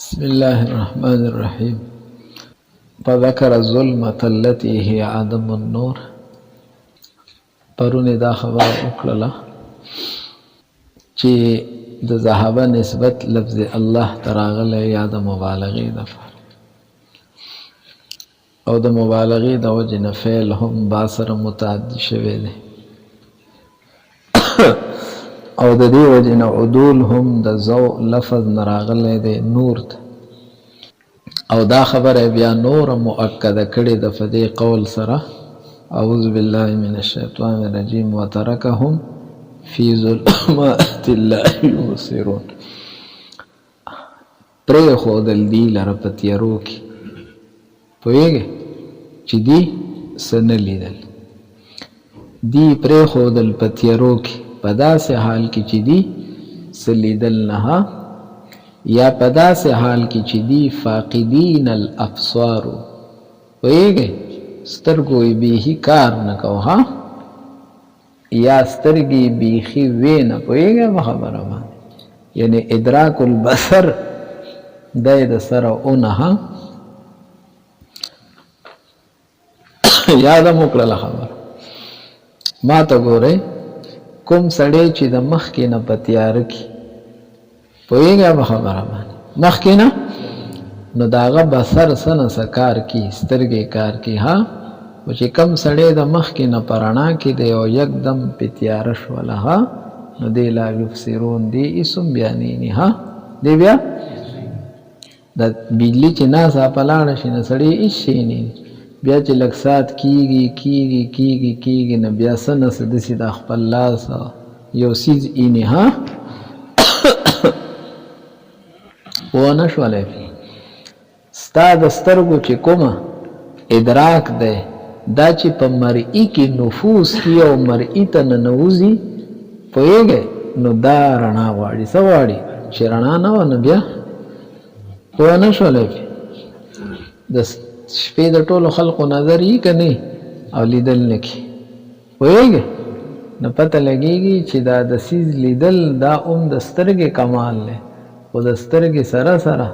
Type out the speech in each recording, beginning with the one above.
بسم الله الرحمن الرحيم. فذكر الظلمة التي هي عدم النور. پرونی دا خبر اکړه چې د ذهبه نسبت لفظ الله تراغله یا د مبالغه د او د مبالغه د وجه نه فعل هم باسر متعدی شوی دی او د دې وجه نه عدول هم د ذو لفظ نراغله دی نور ته او دا خبره بیا نور مؤکد کړي د فدی قول سره اعوذ بالله من الشیطان الرجیم وترکهم فی ظلمات لا یبصرون. پرې خودل دی لره په تیارو کې پوهېږې چې دی څه نه لیدل دی پرې خودل په تیارو کې په داسې حال کې چې دی څه لیدل نه یا په داسې حال کې چې دی فاقدین الابصار پوهېږې سترګو یې بیخي کار نه کوه یا سترګې بیخي وې نه پوهېږې په خبره باندې یعنی ادراک البصر دی د سره اونه یاده مو کړله خبره ما ته ګورئ کوم سړی چې د مخکې نه په تیاره کې پوهېږې په خبره باندې مخکې نه نو د هغه بصر څه نه څه کار کوي سترګې کار کوي او چې کم سړی د مخکې نه په رڼا کې دی او یکدم په تیاره شوله نو دی لا یبصرون دی اسم بیانیني دی بیا د بجلي چې ناڅه په لاړه شي نو سړی هېڅ شی نه بیا چې لږ ساعت کېږي نو بیا څه نه څه داسې د خپل لاس یو څیز اینې پوه نه شولی ستا د سترګو چې کومه ادراک دی دا چې په مرئی کې نفوذ کوي او مرئی ته ننوځي پوهېږې نو دا رڼا غواړي څه غواړي چې رڼا نه وه نو بیا پوه نه شولی د شپې د ټولو خلقو نظر یي که نه او لیدل نه کي پوهېږې نو پته لګېږي چې دا د څیز لیدل دا د سترګې کمال دی خو د سترګې سره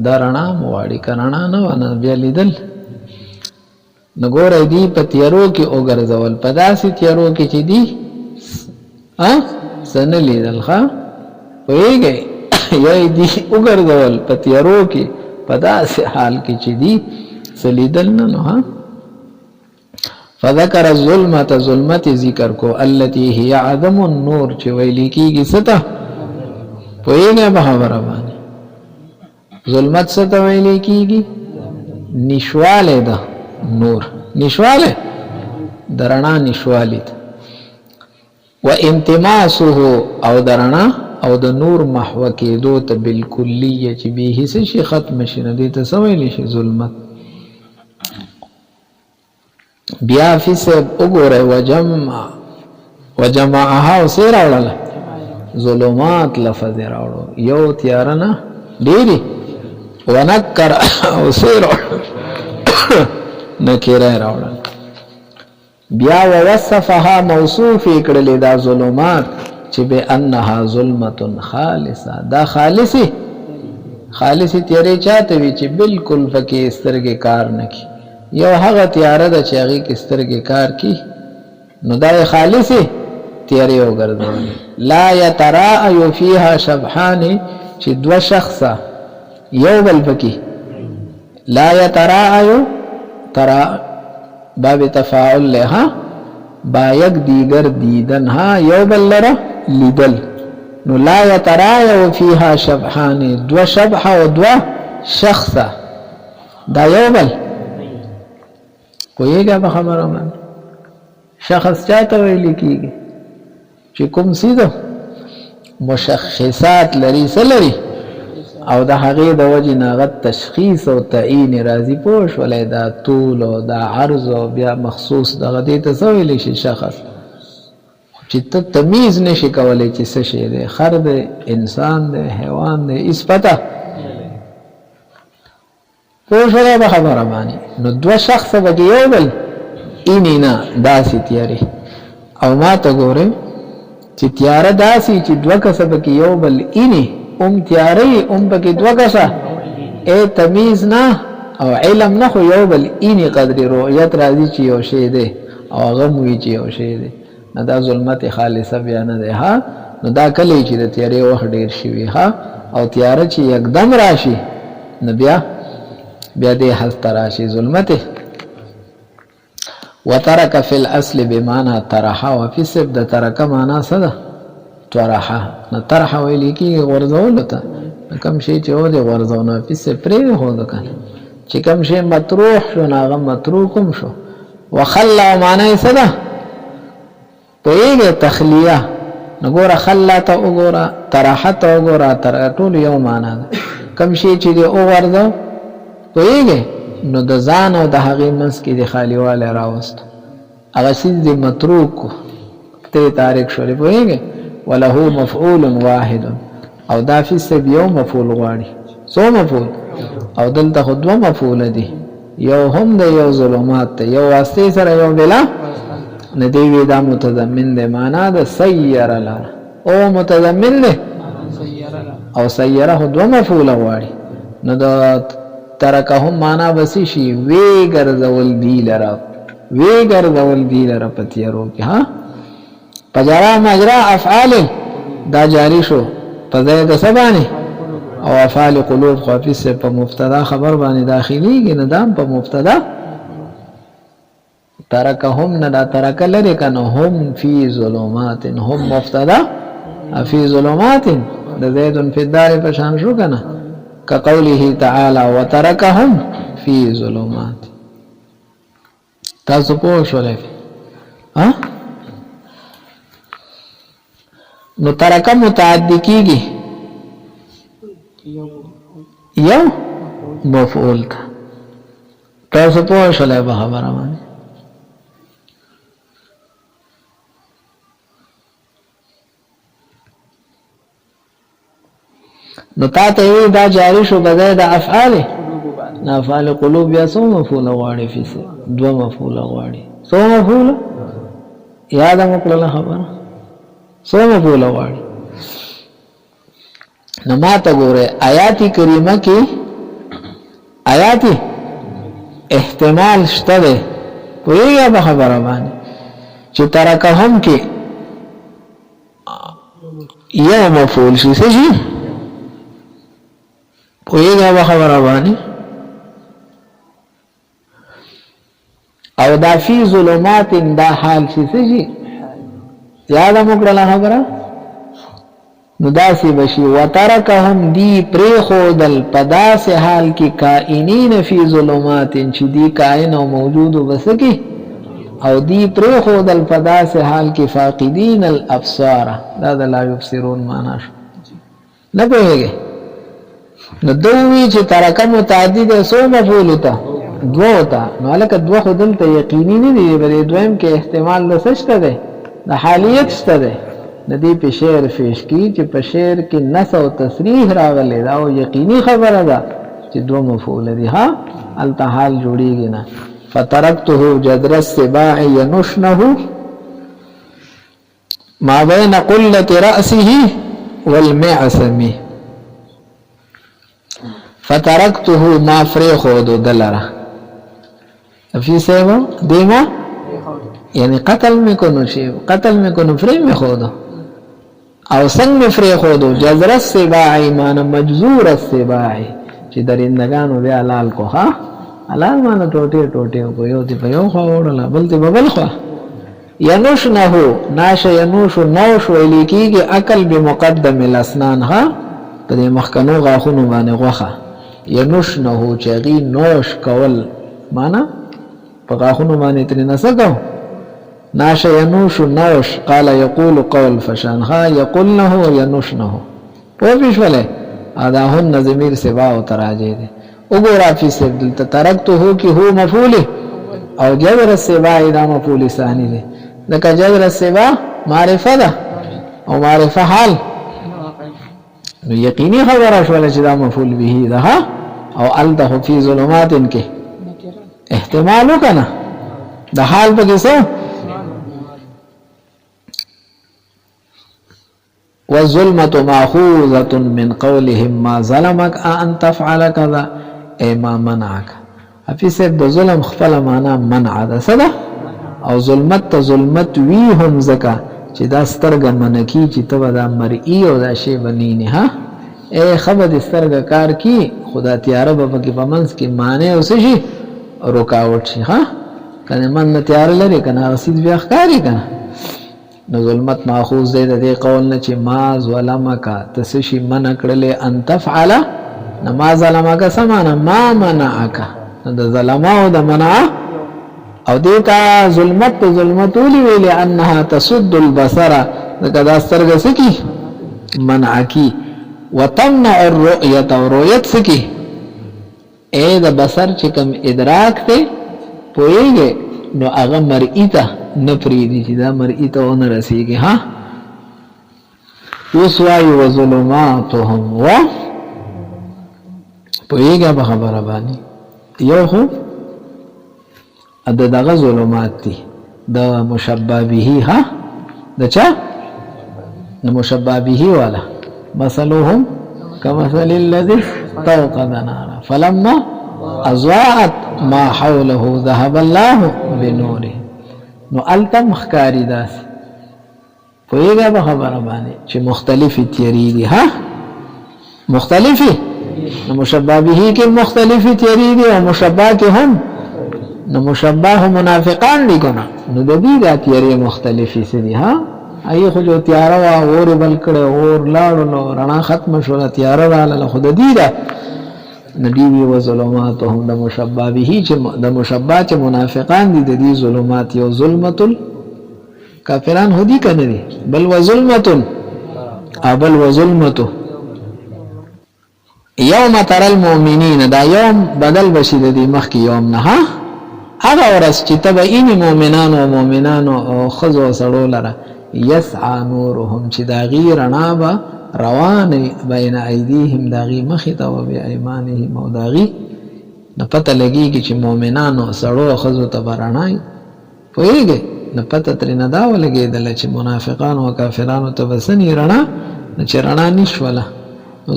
دا رڼا م غواړي که رڼا نه وه نو بیا لیدل نو ګوره دی په تیارو کې وګرځول په داسې تیارو کې چې دی څه نه لیدل پوهېږئ یا دی وګرځول په تیارو کې په داسې حال کې چې دی څه لیدل نه نو فذکر الظلمة ظلمت ذکر کو التي هي عدم النور چې ویلی کېږي څه ته پوهېږئ په خبره باندې ظلمت څه ته ویلی کېږي نشوالی ده نور نشوالی د رڼا نشوالی ته و انتماسه او د رڼا او د نور محو کېدو ته بالکلیه چې بیخي څه شي ختم شي نو دې ته څه ویلی شي ظلمت بیا فی صاحب وګورئ وجمعها او څه یې راوړله ظلمات لفظ یې راوړو یو تیاره نه ډېرې ونکر او څه یې راوړل نکره راوړل بیا ووصفها موصوف یې کړلې دا ظلمات چې بانها ظلمة خالصه دا خالصې تیارې چاته وي چې بالکل پکې سترګې کار نه کي یو هغه تیاره ده چې هغې کې سترګې کار کي نو دا یې خالصې تیارې وګرځولې لا یتراءی فیها شبحان چې دوه شخصه یو بل پکې لا یتراءی ترا باب تفاعل له با یک دیگر دیدن یو بل لره لیدل نو لا یتراءی فیها شبحان دو شبح و دو شخصه دا یو بل پوهېږه په خبره باندې شخص چاته ویلی کېږي چې کوم څیز مشخصات لري څه لري او د هغې د وجې نه هغه تشخیص او تعین راځي پوه شولی دا طول او دا عرض او بیا مخصوص دغه دې ته څه ویلی شي شخص چې ته تمیز نشي کولی چې څه شی دی خر دی انسان دی حیوان دی هېڅ پته پوه شولی په خبره باندې نو دوه شخصه پکې یو بل اینې نه داسې تیارې او ما ته ګورئ چې تیاره داسې چې دوه کسه پکې یو بل اینې تیاری پکې دوه کسه اے تمیز نه او علم نه خو یو بل اینی قدر رؤیت راځي چې یو شی دی او هغه موي چې یو شی دی نه دا ظلمت خالصه بیا نه دی ها نو دا کلی چې د تیارې وخت ډیر شي ها او تیاره چې یکدم راشي نو بیا دې هست راشي ظلمت وترك في الاصل بمعنى طرح وفي سبد ترك معنى صدا طرح نو طرح ویل کی ورزول ته کم شي چې و دې ورزونه په سپری هو ده کنه چې کم شي مطروح شو ناغه متروکم شو وخلى معنی صدا په تخلیه نګوره خلا ته وګوره طرح ته وګوره تر ټول یو معنی ده کم شي چې دې او ورزو پوهیږي نو د ځان او د هغې منځ کې د خالیوالی راوست هغه څیز د متروک ته تارک شولې پوهیږي وله مفعول واحد او دا فی سب یو مفعول غواړي څو مفعول او دلته خو دوه مفعول دي یو هم د یو ظلمات ته یو واسطې سره یو بلا نه دی وی دا متضمن دی معنا د سیر لره او متضمن دی او سیره خو دوه مفعول غواړي نو د ترکهم معنا بسی شي وی ګرځول دی لره پتیرو کې ها پجرا مجرا افعال دا جاری شو په ځای د سبانه او افعال قلوب خافي سے په مبتدا خبر باندې داخليږي ندام په مبتدا ترکهم نه ترک لري کنه هم فی ظلمات هم مبتدا فی ظلمات د زید فی الدار په شان شو کنه كقوله تعالى وتركهم في ظلمات تاسو پوه شولې ها نو ترک متعدی کیږي یو مفعول تا تاسو پوه شولې به خبره باندې نو تا ته دا جاری شو بځای د افعال نه افعال قلوب یا سو مفعول غواړي فی دو مفعول غواړي سو مفعول یاد مو کړل خبره سو مفعول غواړي نو ما ته ګوره آیات کریمه کې آیات احتمال شته ده پوهیږه به خبره باندې چې ترکهم کې یو مفعول شي څه پوهیږه به خبره باندې او دا فی ظلمات دا حال شي څه یاد مو کړل خبره نو داسې بشي وترکهم دی پری خودل پداس حال کی کائنین فی ظلمات چې دی کائن او موجود وبسکی او دی پری خودل پداس حال کی فاقدین الابصار دا لا یبصرون معنا شو نه پوهیږي نو دوی چې ترک متعدد سو مفعول ته دوه تا نو لکه دوه خودل ته یقیني نه دی بلې دویم کې احتمال د سشته ده د حالیت شته ده د دې په شعر پیش کی چې په شعر کې نص او تصریح راغلی دا او یقیني خبره ده چې دوه مفعول دي ها التحال جوړیږي نه فترکته جدر السباع ينشنه ما بين قلة رأسه والمعصم فترکته ما فریخود دلره فی سیبا دیما یعنی قتل میکنو شیب قتل میکنو فری میخودو او سنگ فریخودو جزر السباع ایمان مجزور السباع چی درندگانو بیا لال کو ها علال مانا ٹوٹی ٹوٹی کو یو تی پا یو خوا اوڑلا بلتی ببل خوا ینوشنہو ناش ینوشو نوش ویلی کی گی اکل بمقدم الاسنان ها پا دی مخکنو غاخونو بانی غوخا ینوشنہو چاگی نوش کول مانا پا غاخونو بانی تری نسکو ناش ینوش نوش قال یقول قول فشانها یقولنه ینوشنہو پوپیش والے آداہن ضمیر سباو تراجے دے اگورا فی سب دلتا ترکتو ہو کی ہو مفولی او جبر السبا دا مفولی ثانی دے لکا جبر السبا معرفہ دا او معرفہ حال نو یقینی خبر اشوالا چدا مفول بھی دا او التخو فی ظلمات ان کے احتمالو کنا دا حال پا کسو والظلمة ماخوذة من قولهم ما ظلمك أن تفعل كذا ای ما منعک حفیظ صاحب د ظلم خپل معنا منع ده څه ده او ظلمت ته ظلمت وی هم ځکه چې دا سترګه منکی چې ته به دا مرئی او دا شی بنی نه ها ای خبر د سترګه کار کی خدا تیاره به پکې په منځ کې معنی او څه شي رکاوټ شي ها کنه من نه تیار لري کنه رسید بیا ښکاری کنه نو ظلمت ماخوذ دی د دې قول نه چې ما ظلمک تسشي من کړلې ان تفعل نما ظلمک سمانه ما منعک د ظلم او د منع او دیتا ظلمت ولی ویلی انها تسد البصر دا سترګه سکی منعکی وتمنع الرؤیت او رؤیت سکی اے د بصر چې کوم ادراک ته پویږي نو هغه مرئی ته نه پریدي چې دا مرئی ته ونه رسیږي ها وسوای وظلماتهم و پویږي په خبره باندې یو خو د دغه ظلمات دي د مشبہ به ها د چا د مشبہ به والا مثلهم كمثل الذي استوقد نارا فلما اضاءت ما حوله ذهب الله بنوره نو التم خکاری داس پویږي په خبره باندې چې مختلفي تیری دي ها مختلفي نو مشبہ به کې مختلفي تیری دي او مشبہ کې هم نو مشبہ منافقان دي کنه نو د دې د تیری مختلفي سدي ها ای خو جو تیارا وا اور بل کړه اور لاړو نو رڼا ختم شو تیارا والا خود دې دا ندی وی و ظلماتهم د مشبہ به چې د مشبہ چې منافقان دي د دې ظلمات یو ظلمت کافران هدي کنه دي بل و ظلمت ابل و ظلمت یوم تر المؤمنین دا یوم بدل بشي د دې مخ کې یوم نه ها هغه ورځ چې تبعین مؤمنان او خذو سړو لره یسعى نورهم چې دا غیر رڼا به روان بین ایدیهم دا غي مخ ته او بی ایمانهم او دا غي نه پته لګیږي چې مؤمنانو سړو خذو ته برانای پوهیږي نه پته تر نه دا ولګیدل چې منافقان او کافرانو ته وسنی رڼا نه چې رڼا نشوله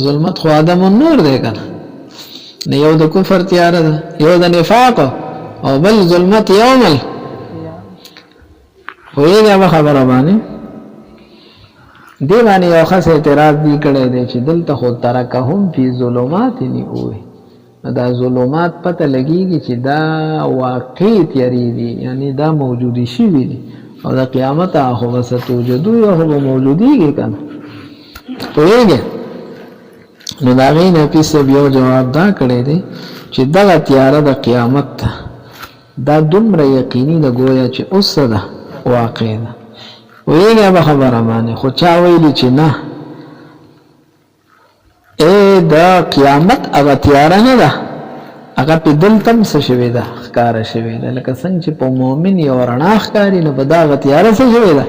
ظلمت خو ادم النور دی کنه نه یو د کفر تیار ده یو د نفاق او بل ظلمت یومل ویږي به خبره باندې دی باندې یو خاص اعتراض دی کړی دی چې دلته خو ترکهم فی ظلمات نی وي دا ظلمات پته لګیږي چې دا واقع تیری دي یعنی دا موجودی شي دي او د قیامت هغه وسوجدو یو هو موجودیږي کنه ویږي نو دا غینه پیسه بیا جواب دا کړی دی چې دا تیار د قیامت دا دومره یقیني د گویا چې اوس ده واقع ده ویږي به خبره باندې خو چا ویلی چې نه اے دا قیامت هغه تیار نه ده هغه په دل تم څه شوی ده ښکار شوی ده لکه څنګه چې په مؤمن یو رڼا ښکاری نه بدا هغه تیار څه شوی ده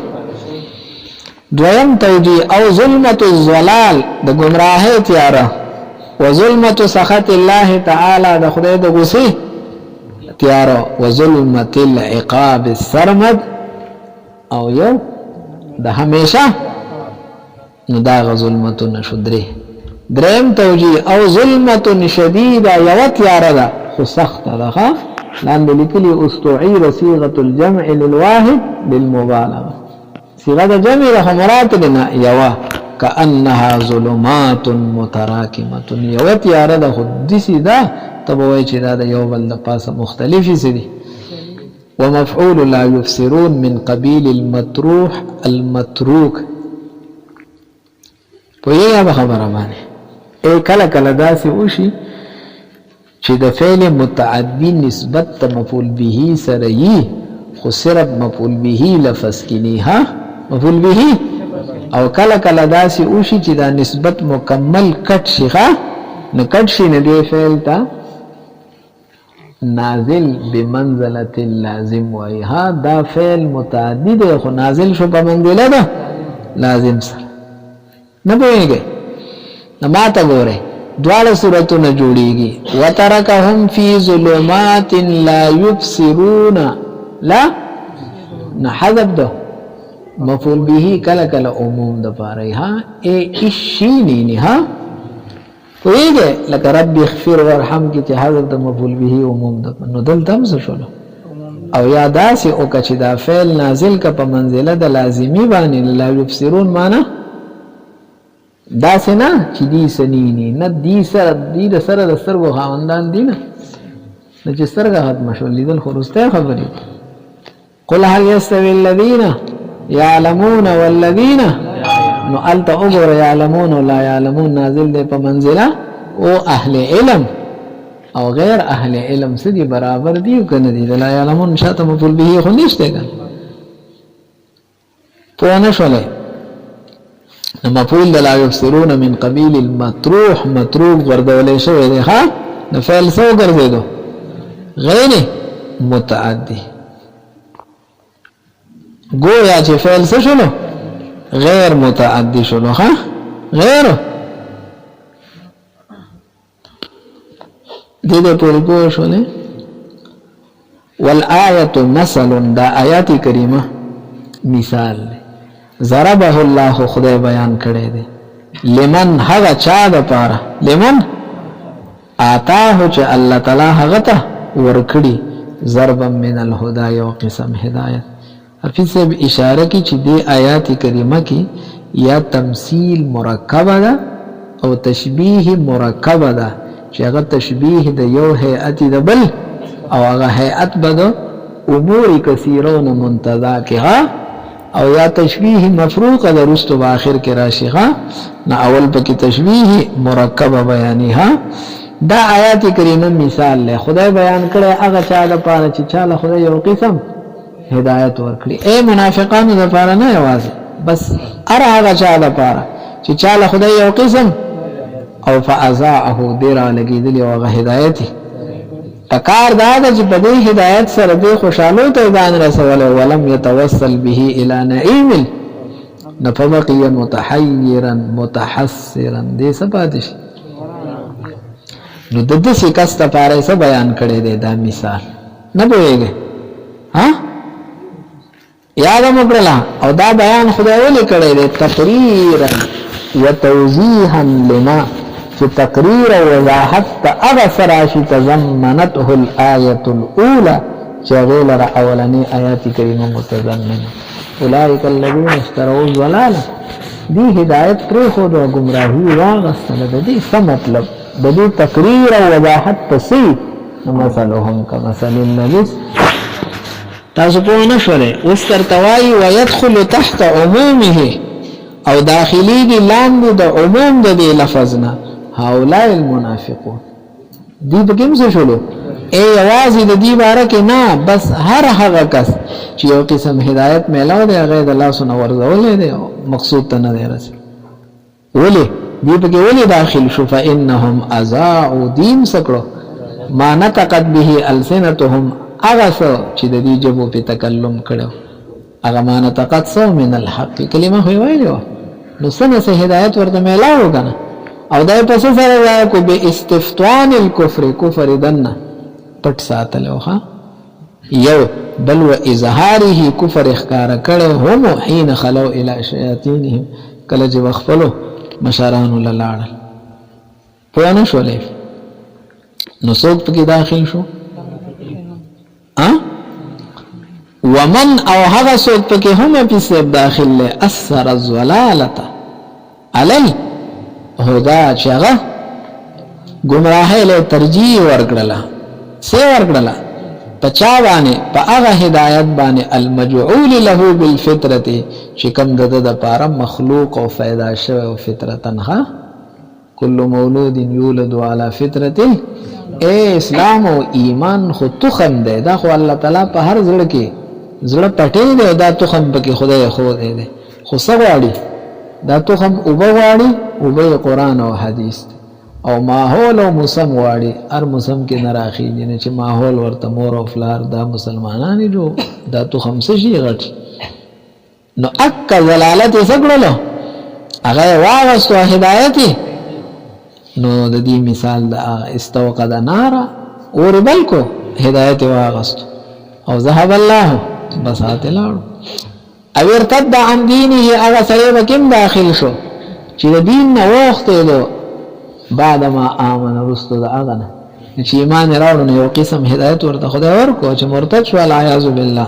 دویم توجی او ظلمت الضلال د گمراهی تیار او ظلمت سخط الله تعالی د خدای د غصه تیار او ظلمت العقاب السرمد او یو د همیشه نو دا ظلمتون شدره درم توجی او ظلمتون شدیده یو تیار ده خو سخت ده لاندې لیکلي استعیر صيغه الجمع للواحد بالمبالغه صيغه د جمع له مراد نه یو کانها ظلمات متراکمه یو تیار ده خو دسی ده تبوي چې دا د یو بل د پاسه مختلفي سدي ومفعول لا يفسرون من قبيل المطروح المتروك پوهیږه به خبره باندې ای کله کله داسې وشي چې د فعل متعدی نسبت ته مفعول به سره یي خو صرف مفعول به لفظ کینی ها مفعول به او کله کله داسې وشي چې دا نسبت مکمل کټ شي ښه نو کټ شي نه دی فعل ته نازل بمنزله اللازم وای ها دا فعل متعدی دی خو نازل شو په منزله ده لازم سره نه پوهیږي نه ماته ګوره دواړه صورتونه جوړیږي وترکهم فی ظلمات لا یبصرون لا نه حذف ده مفعول به کله کله عموم د پاره ها ای شینی نه ها پوهیږئ لکه رب اغفر ورحم کې چې حضرت مفعول به عموم ده نو دلته هم څه شولو او یا داسې وکړه چې دا فعل نازل که په منزله د لازمي باندې لا یبصرون معنا داسې نه چې دي سنینی نه دي د سره د سترګو خاوندان دي نه چې سترګه ختمه شول لیدل خو وروستی خبرې قل هل یستوي الذین یعلمون والذین نو الته وګوره یعلمون او لا یعلمون نازل دی په منزله او اهل علم او غیر اهل علم سدي برابر دي کنه دي لا یعلمون شاته مفعول به خو نشته کنه په نه شولې مفعول لا یبصرون من قبیل المطروح مطروح ورډولې شوی دی ها نو فعل سو ګرځیدو غیر متعدی گویا چې فعل څه شلو غیر متعدی شلو ها غیر دې پورې پوه شولې والآیت مثل دا آیات کریمه مثال ضربه الله خدای بیان کړی دی لمن هغه چا د پاره لمن آتاه چې الله تعالی هغه ته ورکړي ضربا من الهدى یو قسم هدایت حفیظ صاحب اشاره کی چې دې آیات کریمه کې یا تمثيل مرکبه ده او تشبیه مرکبه ده چې هغه تشبیه د یو هيئت د بل او هغه هيئت بده امور کثیرون منتظا کې او یا تشبیه مفروقه د رست په اخر کې راشي نه اول پکې تشبیه مرکبه بیانی دا آیات کریمه مثال له خدای بیان کړي هغه چا د پاره چې چاله خدای یو قسم هدایت ورکړي اے منافقانو د پاره نه یوازې بس هغه چا د پاره چې چاله خدای یو قسم او فازاعه دیر لګیدلی او هغه هدایت پکار دا چې په دې هدایت سره د خوشاله ته ځان رسول ولم يتوصل به الى نعيم نفبقي متحيرا متحسرا دې سپاتش نو د دې کس ته پاره څه بیان کړی دی دا مثال نه پوهیږي یاد مو کړل او دا بیان خدای ولې کړی دی تقریرا وتوضیحا لما چې تقریر او وضاحت هغه سراشي تضمنته الآیه الاولى چې غیر اولنی آیات کریمه متضمن اولئک الذین اشتروا الضلاله دی هدایت پر خود او گمراهی واغسل د دې څه مطلب د دې تقریر او وضاحت پسې مثلهم کمثل النبس تاسو په نه شوره اوس ترتوای او يدخل تحت عمومه او داخلي دي لاندې د عموم د دې لفظنا هؤلاء المنافقون دي بګم څه شولو ای आवाज د دې باره کې نه بس هر هغه کس چې یو قسم هدایت میلاو دی هغه د الله سبحانه ورزول دی مقصود ته نه دی رسي ولې دې پکې ولې داخل شو فانهم اذاعوا دین سکړو ما نطقت به السنتهم هغه چې د دې جبو په تکلم کړو هغه ما نطقت سو من الحق کلمه هوی ویلو نو څنګه هدایت ورته میلاو کنه او دای په سره راکو به استفتوان الكفر کفر دنه پټ ساتلو یو بل و اظهاره کفر اخکار کړه هم حين خلو الى شیاطینهم کله چې وخفلو مشاران لاړ په نه شولې نو څوک پکې داخل شو ومن او هغه څوک پکې هم په داخل له اثر الضلاله علل هدا چاغه گمراهی له ترجیح ورکړه سی ورکړه پچا باندې په هغه هدایت باندې المجعول له بالفطره چې کوم د پاره مخلوق او پیدا شوی او فطرتن کل مولود یولد علی فطرته اے اسلام او ایمان خو تخم ده دا خو الله تعالی په هر ځړ کې زړه پټې ده دا تخم پکې خدای خو ده خو سغواړي دا تخم او بغواړي او به قرآن او حدیث او ماحول او موسم واړي هر موسم کې نراخي جن چې ماحول ورته مور او فلار دا مسلمانانی جو دا تخم څه شي غټ نو اک زلالت سګړلو هغه واغستو هدایت نو د دې مثال دا استوقد نارا اور بلکو هدایت واغستو او ذهب الله بسات لاړو او ارتد عن دینه هغه سره کوم داخل شو چې دین نه وخت له بعد ما آمن رستو دا آغانا چې ایمان راوړو نو یو قسم هدایت ورته خدای ورکو چې مرتد شو العیاذ بالله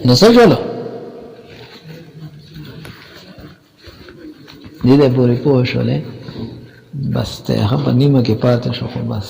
نو څه شولو دې پورې پوه شولې بس ته هغه په نیمه کې پاتې شو خو بس